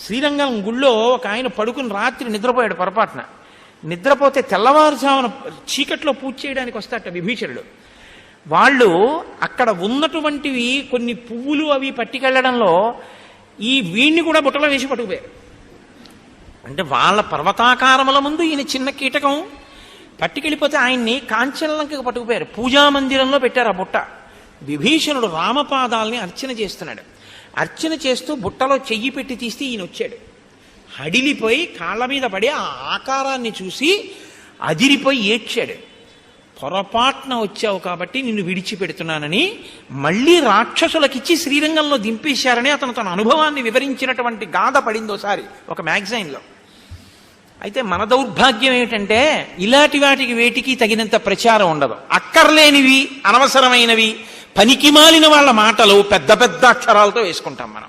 శ్రీరంగం గుళ్ళో ఒక ఆయన పడుకుని రాత్రి నిద్రపోయాడు పొరపాటున. నిద్రపోతే తెల్లవారుజామున చీకట్లో పూజ చేయడానికి వస్తాట విభీషణుడు. వాళ్ళు అక్కడ ఉన్నటువంటివి కొన్ని పువ్వులు అవి పట్టుకెళ్లడంలో ఈ వీణ్ణి కూడా బుట్టలో వేసి పట్టుకుపోయారు. అంటే వాళ్ళ పర్వతాకారముల ముందు ఈయన చిన్న కీటకం పట్టుకెళ్ళిపోతే ఆయన్ని కాంచనలంకకు పట్టుకుపోయారు. పూజామందిరంలో పెట్టారు ఆ బుట్ట. విభీషణుడు రామపాదాలని అర్చన చేస్తున్నాడు. అర్చన చేస్తూ బుట్టలో చెయ్యి పెట్టి తీస్తే ఈయన వచ్చాడు. హడిలిపోయి కాళ్ళ మీద పడి ఆ ఆకారాన్ని చూసి అదిరిపోయి ఏడ్చాడు. పొరపాటున వచ్చావు కాబట్టి నిన్ను విడిచిపెడుతున్నానని మళ్ళీ రాక్షసులకిచ్చి శ్రీరంగంలో దింపేశారని అతను తన అనుభవాన్ని వివరించినటువంటి గాథ పడిందోసారి ఒక మ్యాగజైన్లో. అయితే మన దౌర్భాగ్యం ఏమిటంటే ఇలాంటి వాటికి వేటికి తగినంత ప్రచారం ఉండదు. అక్కర్లేనివి, అనవసరమైనవి, పనికిమాలిన వాళ్ళ మాటలు పెద్ద పెద్ద అక్షరాలతో వేసుకుంటాం మనం.